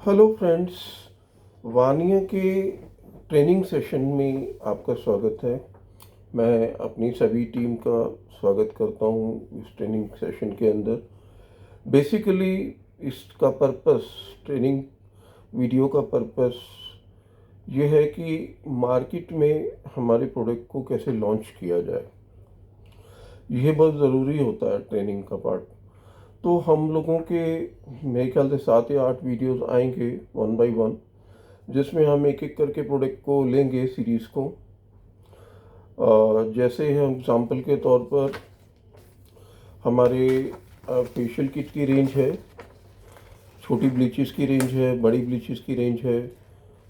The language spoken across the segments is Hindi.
हेलो फ्रेंड्स, वानिया के ट्रेनिंग सेशन में आपका स्वागत है। मैं अपनी सभी टीम का स्वागत करता हूँ इस ट्रेनिंग सेशन के अंदर। बेसिकली इसका पर्पस, ट्रेनिंग वीडियो का पर्पस ये है कि मार्केट में हमारे प्रोडक्ट को कैसे लॉन्च किया जाए। यह बहुत ज़रूरी होता है ट्रेनिंग का पार्ट। तो हम लोगों के मेरे ख्याल से 7 या 8 वीडियोस आएंगे वन बाय वन, जिसमें हम एक एक करके प्रोडक्ट को लेंगे सीरीज़ को। जैसे हम एग्ज़ाम्पल के तौर पर हमारे फेशियल किट की रेंज है, छोटी ब्लीचेस की रेंज है, बड़ी ब्लीचेस की रेंज है,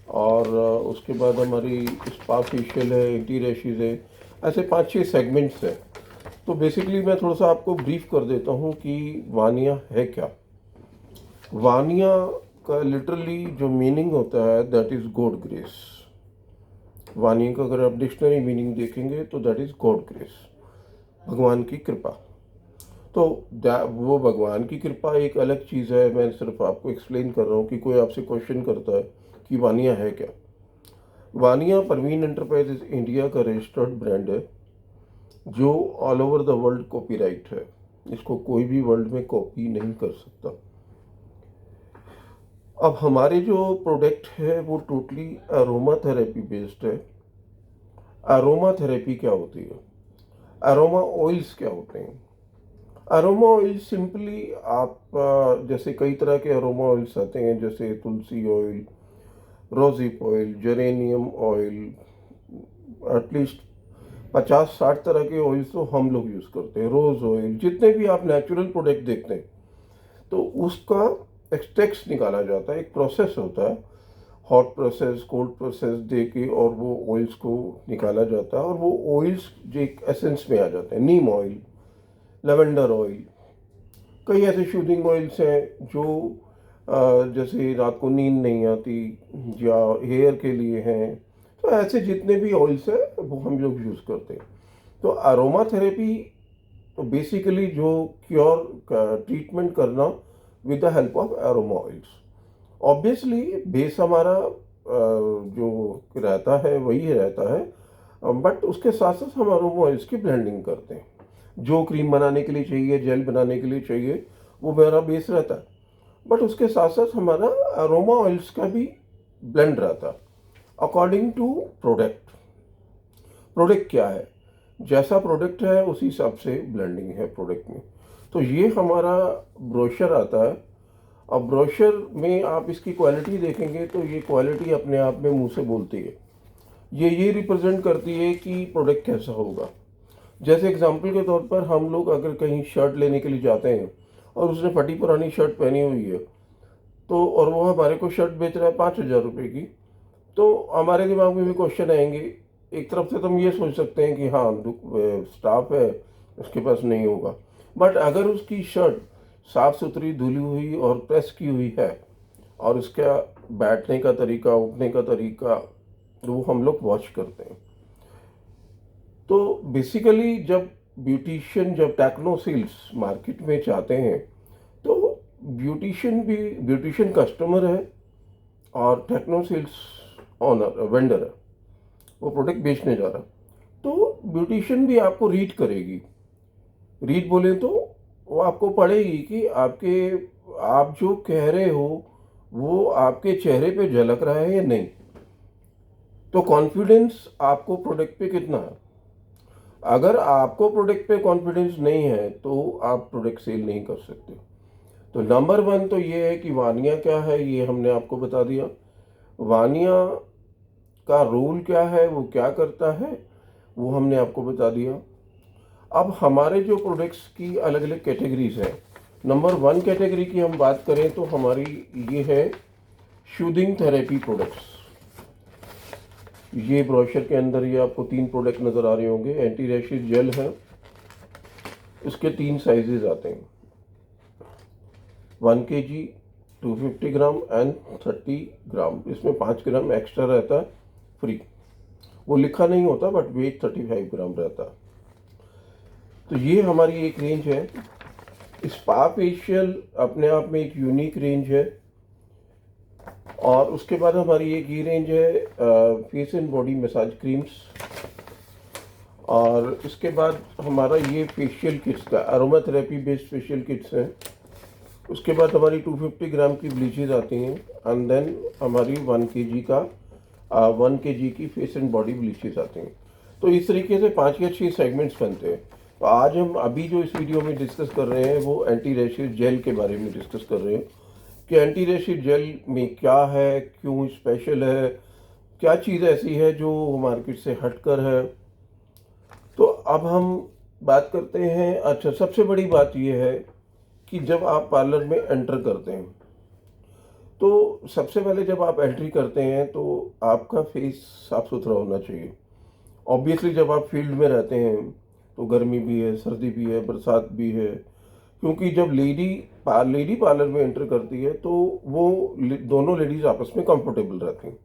और उसके बाद हमारी स्पा फेशियल है, एंटी रैशेज है। ऐसे 5-6 सेगमेंट्स हैं। तो बेसिकली मैं थोड़ा सा आपको ब्रीफ कर देता हूँ कि वानिया है क्या। वानिया का लिटरली जो मीनिंग होता है that is God grace. Vaniya का अगर आप डिक्शनरी मीनिंग देखेंगे तो दैट इज़ गॉड ग्रेस, भगवान की कृपा। तो वो भगवान की कृपा एक अलग चीज़ है। मैं सिर्फ आपको एक्सप्लेन कर रहा हूँ कि कोई आपसे क्वेश्चन करता है कि वानिया है क्या। वानिया परवीन एंटरप्राइजेज इंडिया का रजिस्टर्ड ब्रांड है जो all over the world copyright है। इसको कोई भी वर्ल्ड में कॉपी नहीं कर सकता। अब हमारे जो प्रोडक्ट है वो टोटली अरोमा थेरेपी बेस्ड है। अरोमा थेरेपी क्या होती है? अरोमा ऑयल्स क्या होते हैं? अरोमा ऑयल सिंपली आप जैसे कई तरह के अरोमा ऑयल्स आते हैं, जैसे tulsi oil, rosehip oil, geranium oil, at least 50-60 तरह के ऑयल्स तो हम लोग यूज़ करते हैं। रोज़ ऑयल, जितने भी आप नेचुरल प्रोडक्ट देखते हैं तो उसका एक्सट्रैक्ट्स निकाला जाता है। एक प्रोसेस होता है, हॉट प्रोसेस, कोल्ड प्रोसेस दे के, और वो ऑयल्स को निकाला जाता है और वो ऑयल्स जो एक एसेंस में आ जाते हैं। नीम ऑयल, लेवेंडर ऑयल, कई ऐसे शूदिंग ऑयल्स हैं जो जैसे रात को नींद नहीं आती या हेयर के लिए हैं। तो ऐसे जितने भी ऑयल्स हैं वो हम लोग यूज़ करते हैं। तो अरोमा थेरेपी तो बेसिकली जो क्योर ट्रीटमेंट करना with the help of aroma oils. Obviously base हमारा जो रहता है वही रहता है, बट उसके साथ साथ हम अरोमा ऑयल्स की ब्लेंडिंग करते हैं। जो क्रीम बनाने के लिए चाहिए, जेल बनाने के लिए चाहिए, वो मेरा बेस रहता है, बट उसके साथ साथ हमारा अरोमा ऑयल्स का भी ब्लेंड रहता है अकॉर्डिंग टू प्रोडक्ट। प्रोडक्ट क्या है, जैसा प्रोडक्ट है उसी हिसाब से ब्लेंडिंग है प्रोडक्ट में। तो ये हमारा ब्रोशर आता है। अब ब्रोशर में आप इसकी क्वालिटी देखेंगे तो ये क्वालिटी अपने आप में मुंह से बोलती है। ये रिप्रेजेंट करती है कि प्रोडक्ट कैसा होगा। जैसे एग्जांपल के तौर पर हम लोग अगर कहीं शर्ट लेने के लिए जाते हैं और उसने फटी पुरानी शर्ट पहनी हुई है, तो और वो हमारे को शर्ट बेच रहा है 5,000 रुपये की, तो हमारे दिमाग में भी क्वेश्चन आएंगे। एक तरफ से तो हम ये सोच सकते हैं कि हाँ स्टाफ है, उसके पास नहीं होगा। बट अगर उसकी शर्ट साफ सुथरी धुली हुई और प्रेस की हुई है और उसका बैठने का तरीका, उठने का तरीका, वो हम लोग वॉच करते हैं। तो बेसिकली जब टेक्नो सेल्स मार्केट में चाहते हैं तो ब्यूटिशियन कस्टमर है और टेक्नो सेल्स ऑनर वेंडर है, वो प्रोडक्ट बेचने जा रहा है। तो ब्यूटिशियन भी आपको रीड करेगी। रीड बोले तो वो आपको पढ़ेगी कि आप जो कह रहे हो वो आपके चेहरे पे झलक रहा है या नहीं। तो कॉन्फिडेंस आपको प्रोडक्ट पे कितना है। अगर आपको प्रोडक्ट पे कॉन्फिडेंस नहीं है तो आप प्रोडक्ट सेल नहीं कर सकते। तो नंबर 1 तो ये है कि वानिया क्या है, ये हमने आपको बता दिया। वानिया का रोल क्या है, वो क्या करता है, वो हमने आपको बता दिया। अब हमारे जो प्रोडक्ट्स की अलग अलग कैटेगरीज हैं, नंबर 1 कैटेगरी की हम बात करें तो हमारी ये है शूदिंग थेरेपी प्रोडक्ट्स। ये ब्रोशर के अंदर ये आपको 3 प्रोडक्ट नज़र आ रहे होंगे। एंटी रैशेज जेल है, इसके 3 साइजेज आते हैं, 1 kg, 250 ग्राम एंड 30 ग्राम। इसमें 5 ग्राम एक्स्ट्रा रहता है फ्री, वो लिखा नहीं होता बट वेट 35 ग्राम रहता है। तो ये हमारी एक रेंज है। स्पा फेशियल अपने आप में एक यूनिक रेंज है। और उसके बाद हमारी एक ये रेंज है face and body massage creams. और इसके बाद हमारा ये फेशियल किट्स का aroma therapy based facial kits हैं। उसके बाद हमारी 250 ग्राम की ब्लीचेज आती हैं एंड देन हमारी 1 kg की फेस एंड बॉडी ब्लीचेज आती हैं। तो इस तरीके से 5 या 6 सेगमेंट्स बनते हैं। तो आज हम अभी जो इस वीडियो में डिस्कस कर रहे हैं वो एंटी रैशेज जेल के बारे में डिस्कस कर रहे हैं कि एंटी रैशेज जेल में क्या है, क्यों स्पेशल है, क्या चीज़ ऐसी है जो मार्केट से हटकर है। तो अब हम बात करते हैं। अच्छा, सबसे बड़ी बात यह है कि जब आप पार्लर में एंटर करते हैं तो सबसे पहले जब आप एंट्री करते हैं तो आपका फेस साफ सुथरा होना चाहिए। ऑब्वियसली जब आप फील्ड में रहते हैं तो गर्मी भी है, सर्दी भी है, बरसात भी है, क्योंकि जब लेडी पार्लर में एंटर करती है तो वो दोनों लेडीज़ आपस में कंफर्टेबल रहती हैं।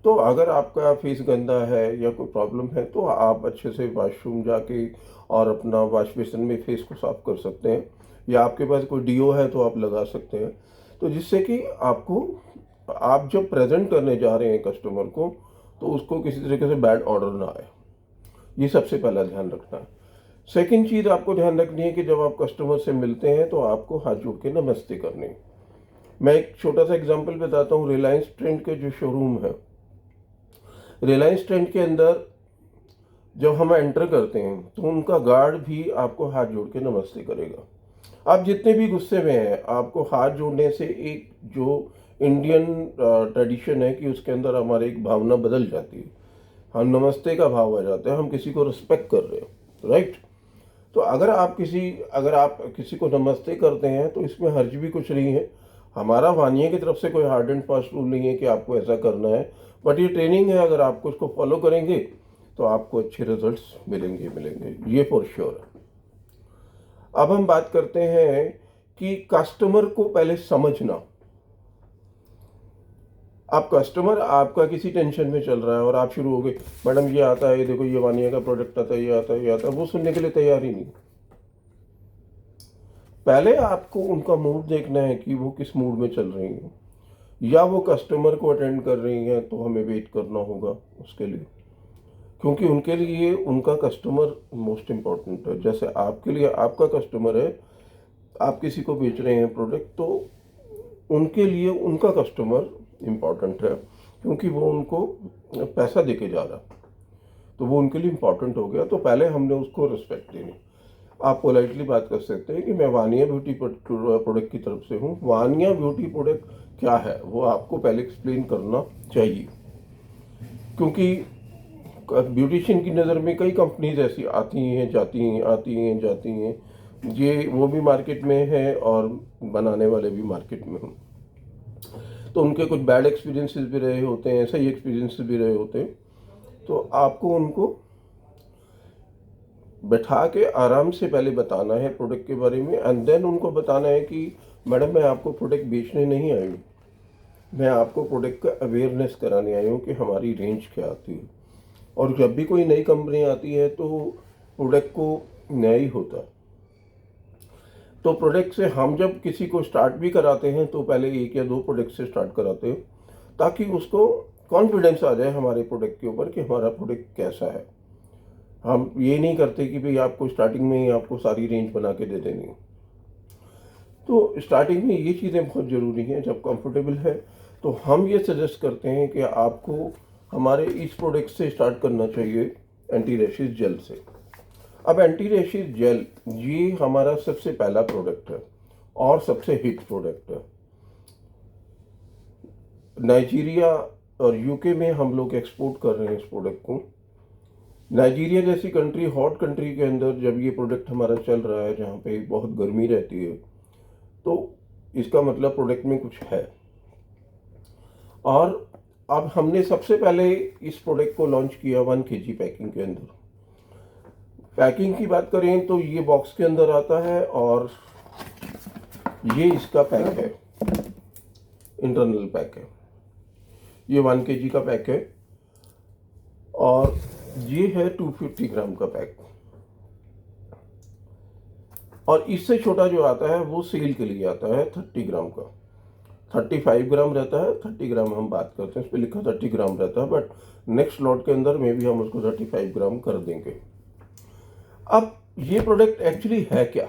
तो अगर आपका फेस गंदा है या कोई प्रॉब्लम है तो आप अच्छे से वॉशरूम जाके और अपना वॉश बेसिन में फेस को साफ कर सकते हैं, या आपके पास कोई डीओ है तो आप लगा सकते हैं। तो जिससे कि आप जब प्रेजेंट करने जा रहे हैं कस्टमर को तो उसको किसी तरीके से बैड ऑर्डर ना आए, ये सबसे पहला ध्यान रखना है। सेकंड चीज़ आपको ध्यान रखनी है कि जब आप कस्टमर से मिलते हैं तो आपको हाथ जोड़ के नमस्ते करनी है। मैं एक छोटा सा एग्जांपल बताता हूँ। रिलायंस ट्रेंड के जो शोरूम है, रिलायंस ट्रेंड के अंदर जब हम एंटर करते हैं तो उनका गार्ड भी आपको हाथ जोड़ के नमस्ते करेगा। आप जितने भी गुस्से में हैं, आपको हाथ जोड़ने से एक जो इंडियन ट्रेडिशन है कि उसके अंदर हमारी एक भावना बदल जाती है, हम नमस्ते का भाव आ जाता है, हम किसी को रिस्पेक्ट कर रहे हैं, राइट। तो अगर आप किसी को नमस्ते करते हैं तो इसमें हर्ज भी कुछ नहीं है। हमारा वानिया की तरफ से कोई हार्ड एंड फास्ट रूल नहीं है कि आपको ऐसा करना है, बट ये ट्रेनिंग है। अगर आपको इसको फॉलो करेंगे तो आपको अच्छे रिजल्ट्स मिलेंगे, ये फॉर श्योर है। अब हम बात करते हैं कि कस्टमर को पहले समझना। आप कस्टमर आपका किसी टेंशन में चल रहा है और आप शुरू हो गए, मैडम ये आता है, देखो ये वानिया का प्रोडक्ट आता है, ये आता है, ये आता है, वो सुनने के लिए तैयार ही नहीं। पहले आपको उनका मूड देखना है कि वो किस मूड में चल रही हैं, या वो कस्टमर को अटेंड कर रही हैं तो हमें वेट करना होगा उसके लिए, क्योंकि उनके लिए उनका कस्टमर मोस्ट इम्पॉर्टेंट है। जैसे आपके लिए आपका कस्टमर है, आप किसी को बेच रहे हैं प्रोडक्ट, तो उनके लिए उनका कस्टमर इम्पॉर्टेंट है, क्योंकि वो उनको पैसा देके जा रहा, तो वो उनके लिए इम्पॉर्टेंट हो गया। तो पहले हमने उसको रिस्पेक्ट देनी। आप पोलाइटली बात कर सकते हैं कि मैं वानिया ब्यूटी प्रोडक्ट की तरफ से हूँ। वानिया ब्यूटी प्रोडक्ट क्या है वो आपको पहले एक्सप्लेन करना चाहिए, क्योंकि ब्यूटिशियन की नज़र में कई कंपनीज ऐसी आती हैं जाती हैं। ये वो भी मार्केट में है और बनाने वाले भी मार्केट में हैं, तो उनके कुछ बैड एक्सपीरियंसेस भी रहे होते हैं, सही एक्सपीरियंसेस भी रहे होते हैं। तो आपको उनको बैठा के आराम से पहले बताना है प्रोडक्ट के बारे में, एंड देन उनको बताना है कि मैडम मैं आपको प्रोडक्ट बेचने नहीं आई हूँ, मैं आपको प्रोडक्ट का अवेयरनेस कराने आई हूँ कि हमारी रेंज क्या आती है। और जब भी कोई नई कंपनी आती है तो प्रोडक्ट को नया ही होता है। तो प्रोडक्ट से हम जब किसी को स्टार्ट भी कराते हैं तो पहले 1 या 2 प्रोडक्ट से स्टार्ट कराते हैं, ताकि उसको कॉन्फिडेंस आ जाए हमारे प्रोडक्ट के ऊपर कि हमारा प्रोडक्ट कैसा है। हम ये नहीं करते कि भाई आपको स्टार्टिंग में ही आपको सारी रेंज बना के दे देनी है। तो स्टार्टिंग में ये चीज़ें बहुत ज़रूरी हैं। जब कंफर्टेबल है तो हम ये सजेस्ट करते हैं कि आपको हमारे इस प्रोडक्ट से स्टार्ट करना चाहिए, एंटी रैशेज जेल से। अब एंटी रैशेज जेल ये हमारा सबसे पहला प्रोडक्ट है और सबसे हिट प्रोडक्ट है। नाइजीरिया और यूके में हम लोग एक्सपोर्ट कर रहे हैं इस प्रोडक्ट को। नाइजीरिया जैसी कंट्री, हॉट कंट्री के अंदर जब ये प्रोडक्ट हमारा चल रहा है, जहाँ पे बहुत गर्मी रहती है, तो इसका मतलब प्रोडक्ट में कुछ है। और अब हमने सबसे पहले इस प्रोडक्ट को लॉन्च किया 1 kg पैकिंग के अंदर। पैकिंग की बात करें तो ये बॉक्स के अंदर आता है और ये इसका पैक है, इंटरनल पैक है। ये 1 kg का पैक है और ये है 250 ग्राम का पैक। और इससे छोटा जो आता है वो सेल के लिए आता है 30 ग्राम का। 35 ग्राम रहता है, 30 ग्राम हम बात करते हैं, इस पर लिखा 30 ग्राम रहता है, बट नेक्स्ट लॉट के अंदर में भी हम उसको 35 ग्राम कर देंगे। अब ये प्रोडक्ट एक्चुअली है क्या?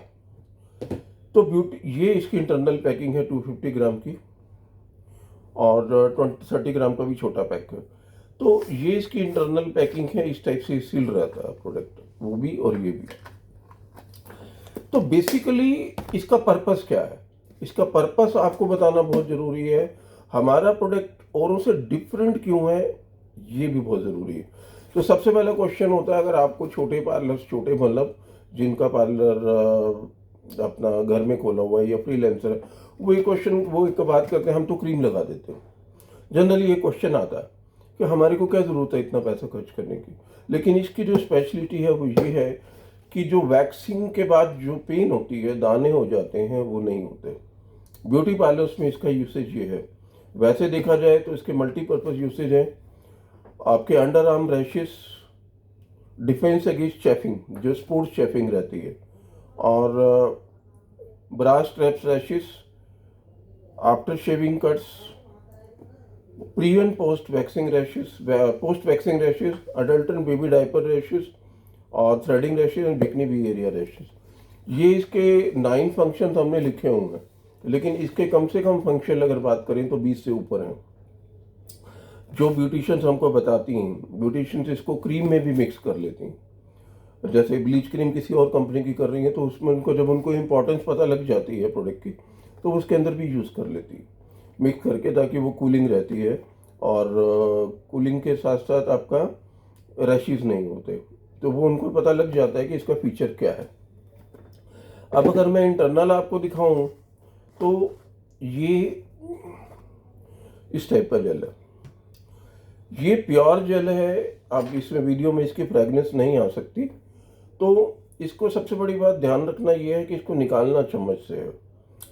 तो ये इसकी इंटरनल पैकिंग है 250 ग्राम की, और 30 ग्राम का भी छोटा पैक है। तो ये इसकी इंटरनल पैकिंग है, इस टाइप से सील रहता है प्रोडक्ट, वो भी और ये भी। तो बेसिकली इसका पर्पस क्या है? इसका पर्पस आपको बताना बहुत ज़रूरी है। हमारा प्रोडक्ट औरों से डिफरेंट क्यों है, ये भी बहुत ज़रूरी है। तो सबसे पहला क्वेश्चन होता है, अगर आपको छोटे पार्लर, छोटे मतलब जिनका पार्लर अपना घर में खोला हुआ है या फ्रीलांसर है, वो एक बात करते हैं, हम तो क्रीम लगा देते हैं। जनरली ये क्वेश्चन आता है कि हमारे को क्या ज़रूरत है इतना पैसा खर्च करने की। लेकिन इसकी जो स्पेशलिटी है वो ये है कि जो वैक्सिंग के बाद जो पेन होती है, दाने हो जाते हैं, वो नहीं होते। ब्यूटी पार्लर्स में इसका यूसेज ये है। वैसे देखा जाए तो इसके मल्टीपर्पज़ यूसेज हैं। आपके under arm rashes, defence against chafing, जो स्पोर्ट्स चेफिंग रहती है, और bras straps rashes, after shaving cuts, pre and post waxing rashes, adult and baby diaper rashes, और थ्रेडिंग रैशेस एंड बिकनी बी एरिया रैशेस। ये इसके 9 फंक्शन हमने लिखे हुए हैं, लेकिन इसके कम से कम फंक्शन अगर बात करें तो 20 से ऊपर हैं, जो ब्यूटिशियंस हमको बताती हैं। ब्यूटिशियंस इसको क्रीम में भी मिक्स कर लेती हैं। जैसे ब्लीच क्रीम किसी और कंपनी की कर रही है, तो उसमें उनको जब उनको इम्पोर्टेंस पता लग जाती है प्रोडक्ट की, तो उसके अंदर भी यूज़ कर लेती है मिक्स करके, ताकि वो कूलिंग रहती है, और कूलिंग के साथ साथ आपका रैशेज नहीं होते। तो वो उनको पता लग जाता है कि इसका फीचर क्या है। अब अगर मैं इंटरनल आपको दिखाऊं तो ये इस टाइप का जेल है। ये प्योर जेल है। अब इसमें वीडियो में इसकी फ्रेगनेंस नहीं आ सकती, तो इसको सबसे बड़ी बात ध्यान रखना ये है कि इसको निकालना चम्मच से है।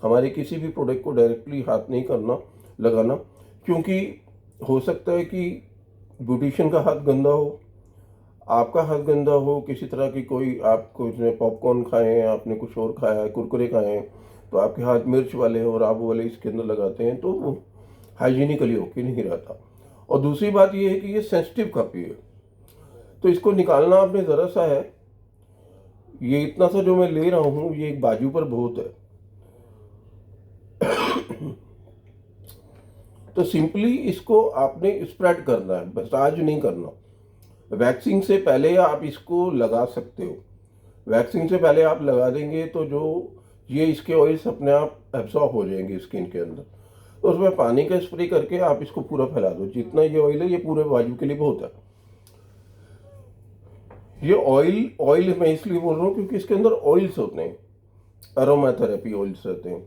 हमारे किसी भी प्रोडक्ट को डायरेक्टली हाथ नहीं करना, लगाना, क्योंकि हो सकता है कि ब्यूटिशियन का हाथ गंदा हो, आपका हाथ गंदा हो, किसी तरह की कोई आपको इसमें पॉपकॉर्न खाए हैं, आपने कुछ और खाया है, कुरकुरे खाए हैं, तो आपके हाथ मिर्च वाले हैं और आप वो वाले इसके अंदर लगाते हैं, तो वो हाइजीनिकली होके नहीं रहता। और दूसरी बात ये है कि ये सेंसिटिव काफ़ी है, तो इसको निकालना आपने ज़रा सा है। ये इतना सा जो मैं ले रहा हूँ, ये एक बाजू पर बहुत है। तो सिंपली इसको आपने स्प्रेड करना है, मसाज नहीं करना। वैक्सिंग से पहले आप इसको लगा सकते हो। वैक्सिंग से पहले आप लगा देंगे तो जो ये इसके ऑयल्स अपने आप एब्जॉर्ब हो जाएंगे स्किन के अंदर। तो उसमें पानी का स्प्रे करके आप इसको पूरा फैला दो। जितना ये ऑयल है, ये पूरे बाजू के लिए बहुत है। ये ऑयल मैं इसलिए बोल रहा हूँ क्योंकि इसके अंदर ऑयल्स होते हैं, अरोमा थेरेपी ऑयल्स रहते हैं।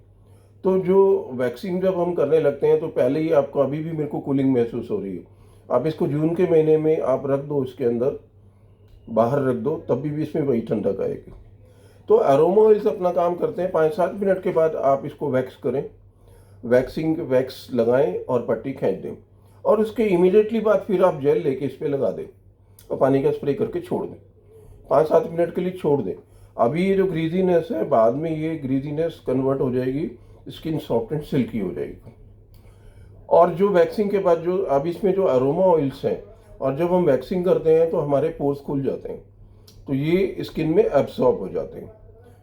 तो जो वैक्सीन जब हम करने लगते हैं, तो पहले ही आपको, अभी भी मेरे को कूलिंग महसूस हो रही है, आप इसको जून के महीने में आप रख दो, इसके अंदर बाहर रख दो, तब भी इसमें वही ठंडक आएगी। तो अरोमा ऑयल्स अपना काम करते हैं। 5-7 मिनट के बाद आप इसको वैक्स करें, वैक्स लगाएं और पट्टी खींच दें, और उसके इमीडिएटली बाद फिर आप जेल लेके इस पर लगा दें और पानी का स्प्रे करके छोड़ दें। 5-7 मिनट के लिए छोड़ दें। अभी ये जो ग्रीजीनेस है, बाद में ये ग्रीजीनेस कन्वर्ट हो जाएगी, स्किन सॉफ्ट एंड सिल्की हो जाएगी। और जो वैक्सिंग के बाद जो अब इसमें जो अरोमा ऑयल्स हैं, और जब हम वैक्सिंग करते हैं तो हमारे पोर्स खुल जाते हैं, तो ये स्किन में एब्जॉर्ब हो जाते हैं।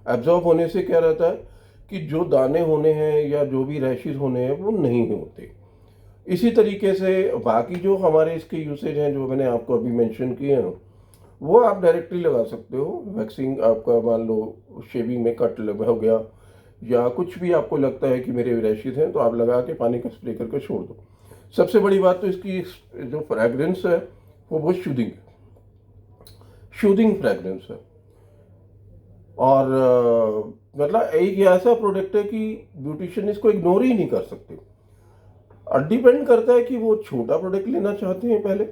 एब्जॉर्ब होने से क्या रहता है कि जो दाने होने हैं या जो भी रैशेज होने हैं वो नहीं होते। इसी तरीके से बाकी जो हमारे इसके यूसेज हैं, जो मैंने आपको अभी मेंशन किए हैं, वो आप डायरेक्टली लगा सकते हो। वैक्सिंग आपका, मान लो शेविंग में कट हो गया या कुछ भी आपको लगता है कि मेरे रैशेज हैं, तो आप लगा के पानी का स्प्रे करके छोड़ दो। सबसे बड़ी बात तो इसकी जो फ्रेगरेंस है वो बहुत शूदिंग फ्रेगरेंस है। और मतलब एक ऐसा प्रोडक्ट है कि ब्यूटिशियन इसको इग्नोर ही नहीं कर सकते। और डिपेंड करता है कि वो छोटा प्रोडक्ट लेना चाहते हैं, पहले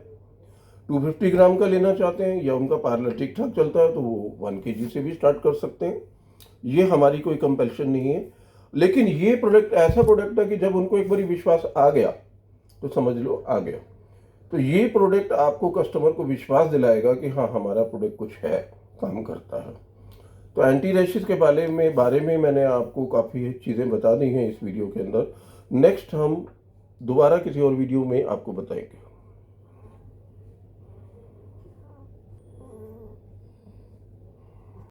250 ग्राम का लेना चाहते हैं, या उनका पार्लर ठीक ठाक चलता है तो वो 1 kg से भी स्टार्ट कर सकते हैं। ये हमारी कोई कंपल्शन नहीं है। लेकिन ये प्रोडक्ट ऐसा प्रोडक्ट है कि जब उनको एक बार विश्वास आ गया तो समझ लो आ गया। तो ये प्रोडक्ट आपको, कस्टमर को विश्वास दिलाएगा कि हाँ, हमारा प्रोडक्ट कुछ है, काम करता है। तो एंटी रैशेज के बारे में मैंने आपको काफ़ी चीज़ें बता दी हैं इस वीडियो के अंदर। नेक्स्ट हम दोबारा किसी और वीडियो में आपको बताएंगे।